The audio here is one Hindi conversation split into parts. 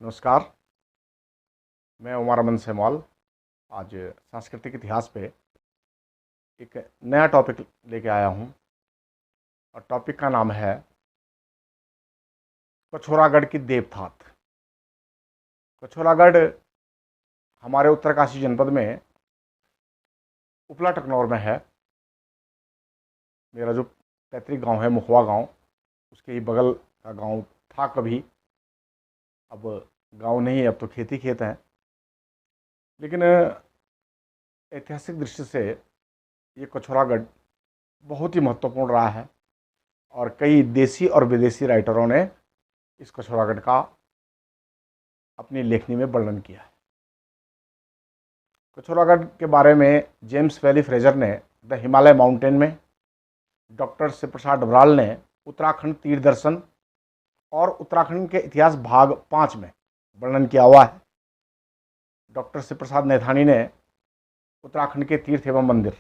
नमस्कार। मैं उमर अमन सेमवाल आज सांस्कृतिक इतिहास पे एक नया टॉपिक लेके आया हूँ और टॉपिक का नाम है कछोरागढ़ की देवथात। कछोरागढ़ हमारे उत्तरकाशी जनपद में उपला टकनौर में है। मेरा जो पैतृक गांव है मुखवा गांव, उसके ही बगल का गांव था कभी। अब गांव नहीं है, अब तो खेती खेत हैं। लेकिन ऐतिहासिक दृष्टि से ये कछोरागढ़ बहुत ही महत्वपूर्ण रहा है और कई देसी और विदेशी राइटरों ने इस कछोरागढ़ का अपनी लेखनी में वर्णन किया है। कछोरागढ़ के बारे में जेम्स वैली फ्रेजर ने द हिमालय माउंटेन में, डॉक्टर शिव प्रसाद डबराल ने उत्तराखंड तीर दर्शन और उत्तराखंड के इतिहास भाग 5 में वर्णन किया हुआ है। डॉक्टर शिव प्रसाद नैथानी ने उत्तराखंड के तीर्थ एवं मंदिर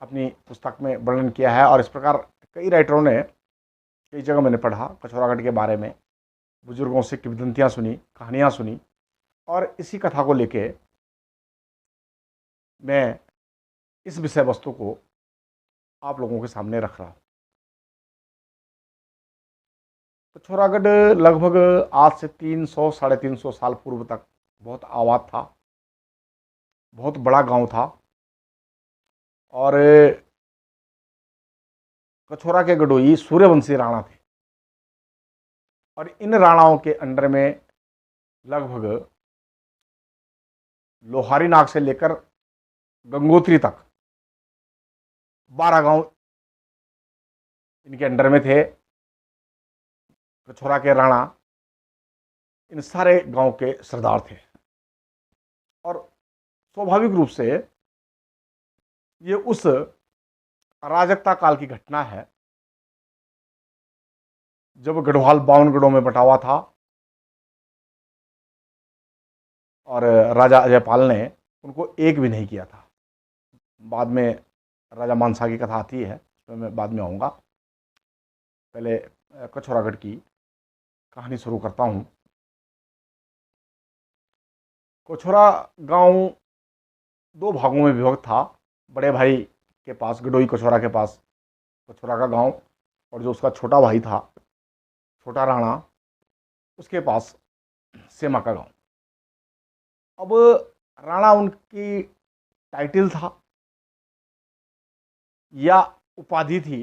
अपनी पुस्तक में वर्णन किया है। और इस प्रकार कई राइटरों ने, कई जगह मैंने पढ़ा कछोरागढ़ के बारे में, बुजुर्गों से किंवदंतियाँ सुनी, कहानियाँ सुनी, और इसी कथा को लेके मैं इस विषय वस्तु को आप लोगों के सामने रख रहा हूँ। कछोरागढ़ लगभग आज से 300 साढ़े 300 साल पूर्व तक बहुत आबाद था, बहुत बड़ा गांव था। और कछोरा के गडोई सूर्यवंशी राणा थे और इन राणाओं के अंडर में लगभग लोहारी नाग से लेकर गंगोत्री तक 12 गांव इनके अंडर में थे। कछोरा के राणा इन सारे गांव के सरदार थे और स्वाभाविक रूप से ये उस अराजकता काल की घटना है जब गढ़वाल 52 गढ़ों में बटा हुआ था और राजा अजयपाल ने उनको एक भी नहीं किया था। बाद में राजा मानसा की कथा आती है, उसमें मैं बाद में आऊँगा। पहले कछोरागढ़ की कहानी शुरू करता हूँ। कछोरा गांव 2 भागों में विभक्त था। बड़े भाई के पास, गडोई कछोरा के पास कछोरा का गांव, और जो उसका छोटा भाई था, छोटा राणा, उसके पास सेमा का गांव। अब राणा उनकी टाइटल था या उपाधि थी,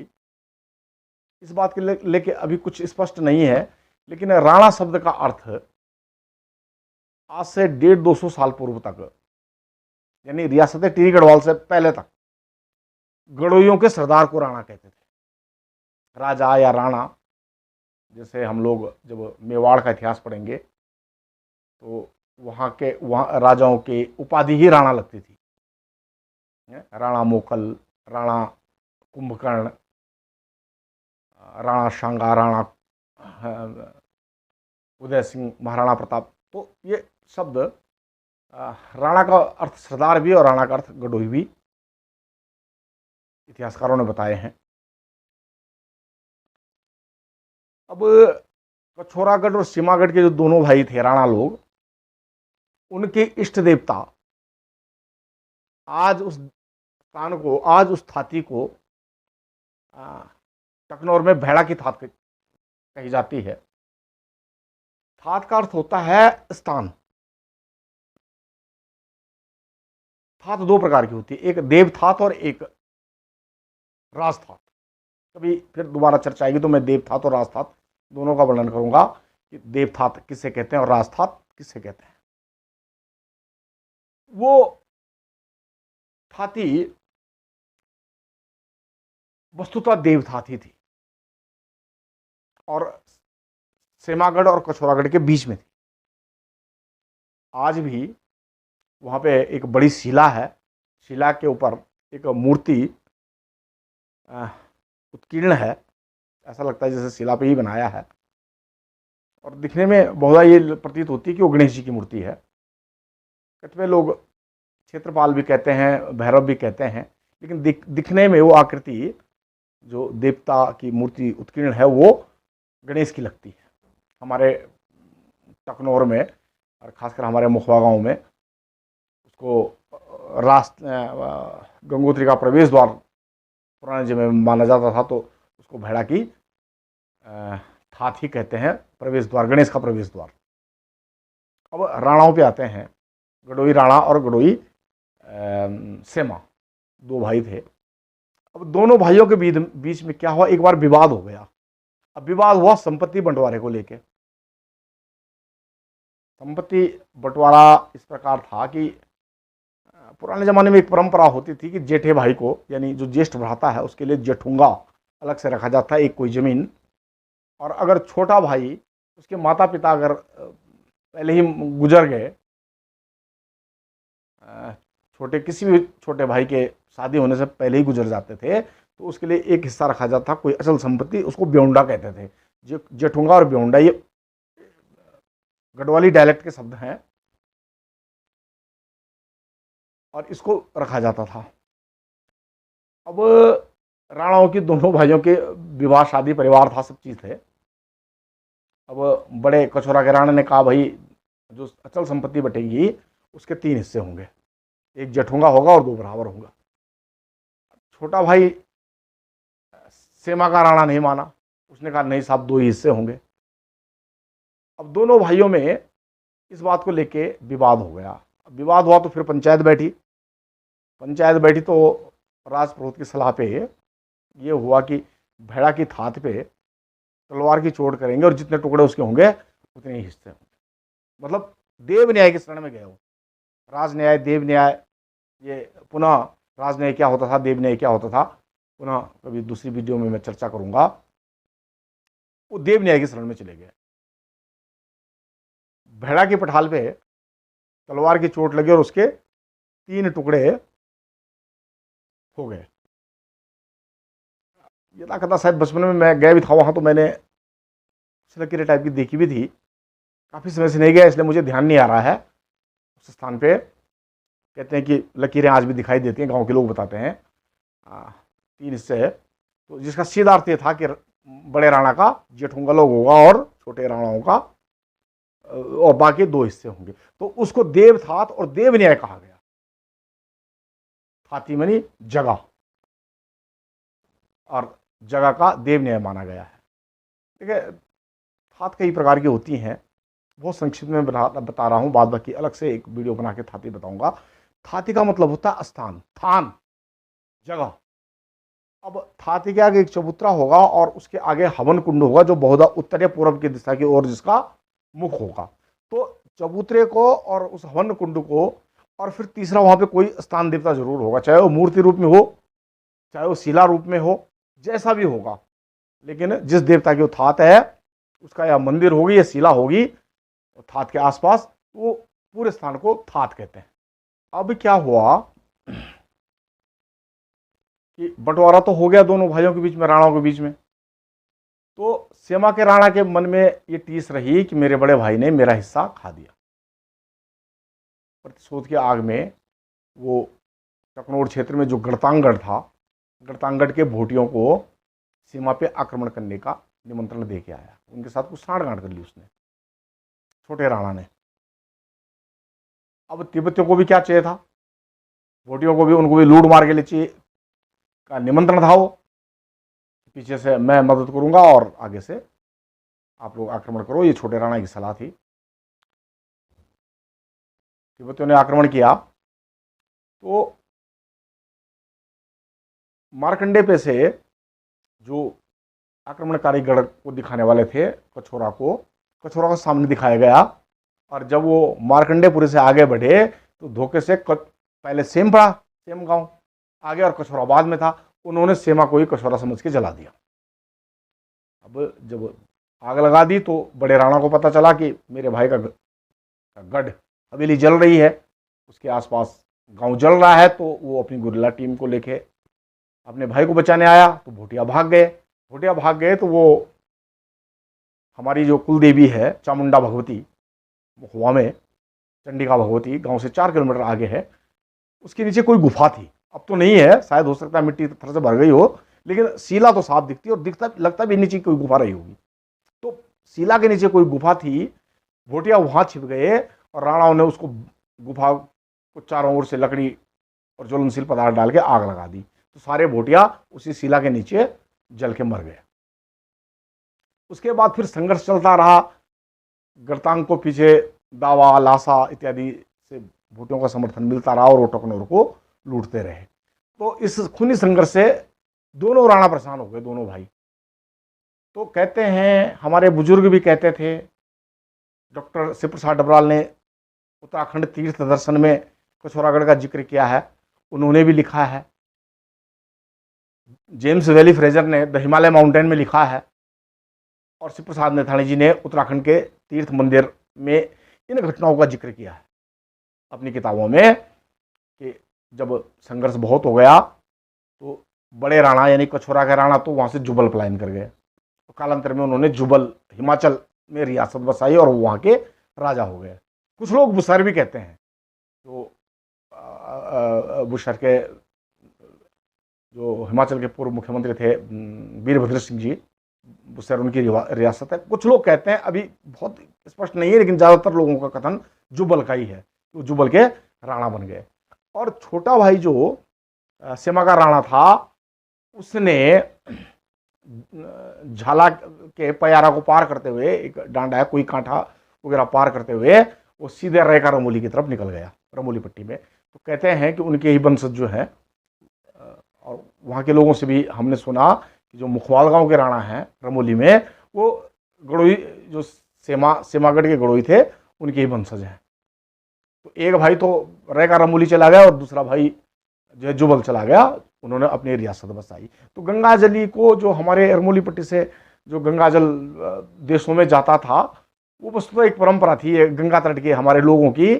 इस बात के लेके अभी कुछ स्पष्ट नहीं है। लेकिन राणा शब्द का अर्थ आज से 150-200 साल पूर्व तक, यानी रियासत टिहरी गढ़वाल से पहले तक, गढ़ोइयों के सरदार को राणा कहते थे। राजा या राणा, जैसे हम लोग जब मेवाड़ का इतिहास पढ़ेंगे तो वहाँ राजाओं की उपाधि ही राणा लगती थी। राणा मोकल, राणा कुंभकर्ण, राणा शांगा, राणा उदय सिंह, महाराणा प्रताप। तो ये शब्द, राणा का अर्थ सरदार भी और राणा का अर्थ गडोई भी इतिहासकारों ने बताए हैं। अब कछोरागढ़ और सीमागढ़ के जो दोनों भाई थे राणा लोग, उनके इष्ट देवता आज उस स्थान को, आज उस थाती को टकनौर में भेड़ा की थात कही जाती है। थात का अर्थ होता है स्थान। थात 2 प्रकार की होती है, एक देव थात और एक राज थात। कभी फिर दोबारा चर्चा आएगी तो मैं देव थात और राज थात दोनों का वर्णन करूंगा कि देव थात किसे कहते हैं और राज थात किसे कहते हैं। वो थाती वस्तुतः देव थाती थी और सेमागढ़ और कछोरागढ़ के बीच में थी। आज भी वहाँ पे एक बड़ी शिला है, शिला के ऊपर एक मूर्ति उत्कीर्ण है, ऐसा लगता है जैसे शिला पे ही बनाया है, और दिखने में बहुत ये प्रतीत होती है कि वो गणेश जी की मूर्ति है। कतिपय लोग क्षेत्रपाल भी कहते हैं, भैरव भी कहते हैं, लेकिन दिखने में वो आकृति, जो देवता की मूर्ति उत्कीर्ण है, वो गणेश की लगती है। हमारे टकनौर में और खासकर हमारे मुखवा गांव में उसको गंगोत्री का प्रवेश द्वार पुराने समय में माना जाता था, तो उसको भेड़ा की थात ही कहते हैं, प्रवेश द्वार, गणेश का प्रवेश द्वार। अब राणाओं पे आते हैं। गडोई राणा और गडोई सेमा, दो भाई थे। अब दोनों भाइयों के बीच में क्या हुआ, एक बार विवाद हो गया। अब विवाद हुआ संपत्ति बंटवारे को लेके। संपत्ति बंटवारा इस प्रकार था कि पुराने जमाने में एक परंपरा होती थी कि जेठे भाई को, यानी जो ज्येष्ठ भ्राता है, उसके लिए जेठुंगा अलग से रखा जाता है, एक कोई जमीन। और अगर छोटा भाई, उसके माता पिता अगर पहले ही गुजर गए, किसी भी छोटे भाई के शादी होने से पहले ही गुजर जाते थे, तो उसके लिए एक हिस्सा रखा जाता, कोई अचल संपत्ति, उसको ब्योंडा कहते थे। जेठुंगा और ब्योंडा ये गढ़वाली डायलेक्ट के शब्द हैं, और इसको रखा जाता था। अब राणाओं की दोनों भाइयों के विवाह, शादी, परिवार था, सब चीज थे। अब बड़े कछोरा के राणा ने कहा, भाई जो अचल संपत्ति बटेगी उसके 3 हिस्से होंगे, एक जेठुंगा होगा और 2 बराबर होगा। छोटा भाई सेमा का राणा नहीं माना, उसने कहा नहीं साहब, 2 ही हिस्से होंगे। अब दोनों भाइयों में इस बात को लेके विवाद हो गया। विवाद हुआ तो फिर पंचायत बैठी तो राजपुरोहित की सलाह पे ये हुआ कि भेड़ा की थात पे तलवार की चोट करेंगे और जितने टुकड़े उसके होंगे उतने ही हिस्से होंगे। मतलब देव न्याय के शरण में गए हो। राज न्याय, देव न्याय, ये पुनः राज न्याय क्या होता था, देव न्याय क्या होता था, पुनः कभी दूसरी वीडियो में मैं चर्चा करूंगा। वो देव न्याय की शरण में चले गए। भेड़ा की पठाल पे तलवार की चोट लगी और उसके 3 टुकड़े हो गए। यदा कथा शायद बचपन में मैं गया भी था वहां, तो मैंने लकीरें टाइप की देखी भी थी। काफी समय से नहीं गया, इसलिए मुझे ध्यान नहीं आ रहा है। उस स्थान पे कहते हैं कि लकीरें आज भी दिखाई देती हैं, गांव के लोग बताते हैं। 3 हिस्से है, तो जिसका सीधा अर्थ ये था कि बड़े राणा का जेठुंगा लोग होगा और छोटे राणाओं का और बाकी 2 हिस्से होंगे। तो उसको देव थात और देव न्याय कहा गया। थाती मनी जगह, और जगह का देव न्याय माना गया है। देखिए, थात कई प्रकार की होती हैं, बहुत संक्षिप्त में बता रहा हूं, बाद बाकी अलग से एक वीडियो बना के थाती बताऊंगा। थाती का मतलब होता है स्थान, थान, जगह। अब थाती के आगे एक चबूतरा होगा और उसके आगे हवन कुंड होगा, जो बहुधा उत्तर या पूर्व की दिशा की ओर जिसका मुख होगा। तो चबूतरे को और उस हवन कुंड को, और फिर तीसरा वहां पे कोई स्थान देवता जरूर होगा, चाहे वो मूर्ति रूप में हो, चाहे वो शिला रूप में हो, जैसा भी होगा। लेकिन जिस देवता की वो थात है, उसका या मंदिर होगी या शिला होगी थात के आसपास, वो पूरे स्थान को थात कहते हैं। अब क्या हुआ कि बंटवारा तो हो गया दोनों भाइयों के बीच में, राणाओं के बीच में। तो सेमा के राणा के मन में ये टीस रही कि मेरे बड़े भाई ने मेरा हिस्सा खा दिया। प्रतिशोध की आग में वो टकनौर क्षेत्र में जो गढ़तांगढ़ था, गढ़तांगढ़ के भोटियों को सीमा पे आक्रमण करने का निमंत्रण दे के आया। उनके साथ कुछ साँठगांठ कर ली उसने, छोटे राणा ने। अब तिब्बतियों को भी क्या चाहिए था, भोटियों को भी, उनको भी लूट मार के लिए चाहिए का निमंत्रण था। वो पीछे से मैं मदद करूंगा और आगे से आप लोग आक्रमण करो, ये छोटे राणा की सलाह थी। तिब्बतियों ने आक्रमण किया तो मारकंडे पे से जो आक्रमणकारी गढ़ को दिखाने वाले थे, कछोरा को सामने दिखाया गया। और जब वो मारकंडेपुरी से आगे बढ़े तो धोखे से पहले सेम पड़ा, सेम गांव आगे और कछोरा बाद में था। उन्होंने सेमा को ही कछोरा समझ के जला दिया। अब जब आग लगा दी तो बड़े राणा को पता चला कि मेरे भाई का गढ़ हवेली जल रही है, उसके आसपास गांव जल रहा है। तो वो अपनी गुरिल्ला टीम को लेके अपने भाई को बचाने आया। तो भोटिया भाग गए। तो वो हमारी जो कुल देवी है चामुंडा भगवती, मुखवा में चंडिका भगवती, गांव से 4 किलोमीटर आगे है, उसके नीचे कोई गुफा थी। अब तो नहीं है, शायद हो सकता है मिट्टी पत्थर से भर गई हो, लेकिन शिला तो साफ दिखती और लगता भी नीचे कोई गुफा रही होगी। तो शिला के नीचे कोई गुफा थी भोटिया वहाँ छिप गए और राणाओं ने उसको गुफा को चारों ओर से लकड़ी और ज्वलनशील पदार्थ डाल के आग लगा दी। तो सारे भोटिया उसी शिला के नीचे जल के मर गए। उसके बाद फिर संघर्ष चलता रहा। गर्तांग को पीछे दावा, लासा इत्यादि से भोटियों का समर्थन मिलता रहा और वो टकनौर को लूटते रहे। तो इस खूनी संघर्ष से दोनों राणा परेशान हो गए, दोनों भाई। तो कहते हैं, हमारे बुजुर्ग भी कहते थे, डॉक्टर शिव प्रसाद डबराल ने उत्तराखंड तीर्थ दर्शन में कछोरागढ़ का जिक्र किया है, उन्होंने भी लिखा है। जेम्स वैली फ्रेजर ने द हिमालय माउंटेन में लिखा है, और शिव प्रसाद नैथानी जी ने उत्तराखंड के तीर्थ मंदिर में इन घटनाओं का जिक्र किया है अपनी किताबों में, कि जब संघर्ष बहुत हो गया तो बड़े राणा यानी कछोरा के राणा तो वहाँ से जुबल पलायन कर गए। तो कालांतर में उन्होंने जुबल हिमाचल में रियासत बसाई और वहाँ के राजा हो गए। कुछ लोग बुसर भी कहते हैं, तो बुसर के जो हिमाचल के पूर्व मुख्यमंत्री थे वीरभद्र सिंह जी, बुसर उनकी रियासत है। कुछ लोग कहते हैं, अभी बहुत स्पष्ट नहीं है, लेकिन ज़्यादातर लोगों का कथन जुबल का ही है, तो जुबल के राणा बन गए। और छोटा भाई जो सेमा का राणा था, उसने झाला के पयारा को पार करते हुए, एक डांडा है, कोई कांठा वगैरह पार करते हुए वो सीधे रेखा रमोली की तरफ निकल गया, रमोली पट्टी में। तो कहते हैं कि उनके ही वंशज जो है, और वहाँ के लोगों से भी हमने सुना कि जो मुखवाल गांव के राणा हैं रमोली में, वो गड़ोई जो सेमागढ़ के गड़ोई थे, उनके ही वंशज हैं। तो एक भाई तो रेखा रमोली चला गया और दूसरा भाई जो है जुबल चला गया, उन्होंने अपनी रियासत बसाई। तो गंगाजली को जो हमारे रमोली पट्टी से जो गंगाजल देशों में जाता था, वो वस्तुतः एक परंपरा थी गंगा तट के हमारे लोगों की,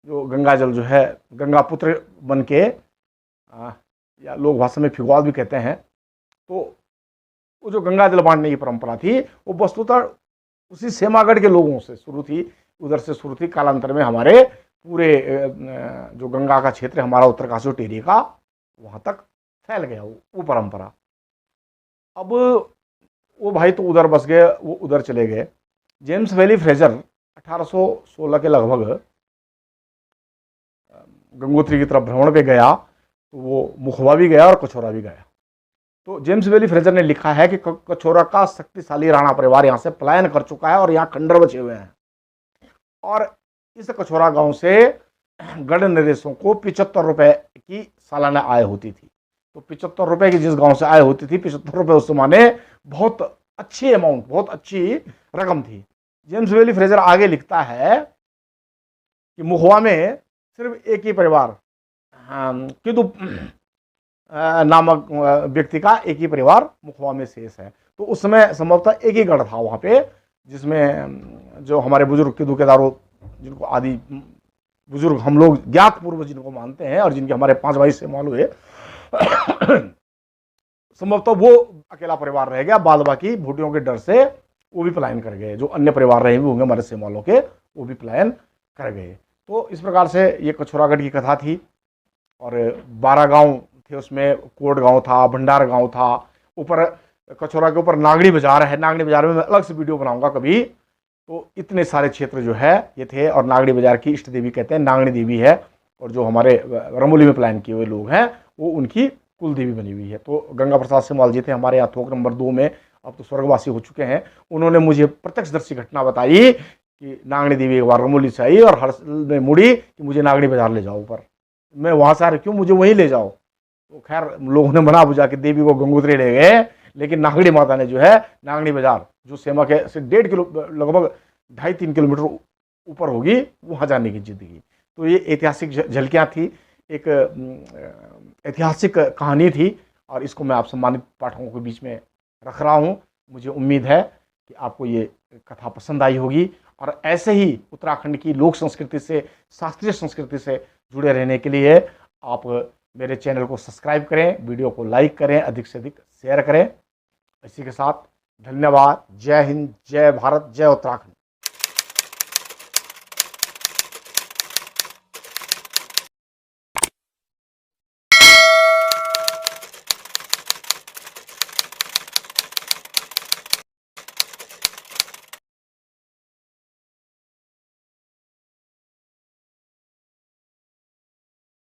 जो गंगाजल जो है गंगा पुत्र बन के, या लोग भाषा में फिगवाल भी कहते हैं, तो वो जो गंगाजल बांटने की परंपरा थी, वो वस्तुतः उसी सेमागढ़ के लोगों से शुरू थी, उधर से शुरू थी। कालांतर में हमारे पूरे जो गंगा का क्षेत्र हमारा उत्तरकाशी और टिहरी का, वहाँ तक फैल गया वो परंपरा। अब वो भाई तो उधर बस गए, वो उधर चले गए। जेम्स वैली फ्रेजर 1816 के लगभग गंगोत्री की तरफ भ्रमण पे गया, तो वो मुखवा भी गया और कछोरा भी गया। तो जेम्स वैली फ्रेजर ने लिखा है कि कछोरा का शक्तिशाली राणा परिवार यहाँ से पलायन कर चुका है और यहाँ खंडर बचे हुए हैं, और इस कछोरा गांव से गढ़ नरेशों को 75 रुपए की सालाना आय होती थी। तो 75 रुपए की जिस गांव से आय होती थी, 75 रुपए उस जमाने बहुत अच्छी अमाउंट, बहुत अच्छी रकम थी। जेम्स वैली फ्रेजर आगे लिखता है कि मुखवा में सिर्फ एक ही परिवार, किदु नामक व्यक्ति का एक ही परिवार मुखवा में शेष है। तो उस समय संभवतः एक ही गढ़ था वहाँ पे, जिसमें जो हमारे बुजुर्ग किदु केदारो, जिनको आदि बुजुर्ग हम लोग ज्ञात पूर्व जिनको मानते हैं और जिनके हमारे 5 भाई से मालूम है, संभवतः वो अकेला परिवार रह गया। बाद बाकी भूटियों के डर से वो भी पलायन कर गए, जो अन्य परिवार रहे भी होंगे हमारे सेमालों के, वो भी पलायन कर गए। तो इस प्रकार से ये कछोरागढ़ की कथा थी। और 12 गांव थे, उसमें कोट गांव था, भंडार गांव था, ऊपर कछोरा के ऊपर नागड़ी बाजार है। नागड़ी बाजार में मैं अलग से वीडियो बनाऊंगा कभी। तो इतने सारे क्षेत्र जो है ये थे, और नागड़ी बाजार की इष्ट देवी कहते हैं नागणी देवी है, और जो हमारे रमोली में पलायन किए हुए लोग हैं वो उनकी कुल देवी बनी हुई है। तो गंगा प्रसाद सेमवाल जी थे हमारे यहाँ थोक नंबर 2 में, अब तो स्वर्गवासी हो चुके हैं। उन्होंने मुझे प्रत्यक्षदर्शी घटना बताई कि नागणी देवी एक बार रमोली से आई और हर्ष में मुड़ी कि मुझे नागड़ी बाजार ले जाओ ऊपर। मैं वहाँ से आ रही, क्यों, मुझे वहीं ले जाओ। तो खैर लोगों ने मना बुझा कि देवी को गंगोत्री ले गए, लेकिन नागड़ी माता ने जो है नागड़ी बाजार, जो सेमा के से 1.5 किलो, लगभग 2.5-3 किलोमीटर ऊपर होगी, वहाँ जाने की जिद की। तो ये ऐतिहासिक झलकियाँ थी, एक ऐतिहासिक कहानी थी, और इसको मैं आप सम्मानित पाठकों के बीच में रख रहा हूँ। मुझे उम्मीद है कि आपको ये कथा पसंद आई होगी, और ऐसे ही उत्तराखंड की लोक संस्कृति से, शास्त्रीय संस्कृति से जुड़े रहने के लिए आप मेरे चैनल को सब्सक्राइब करें, वीडियो को लाइक करें, अधिक से अधिक शेयर करें। इसी के साथ धन्यवाद। जय हिंद, जय भारत, जय उत्तराखंड।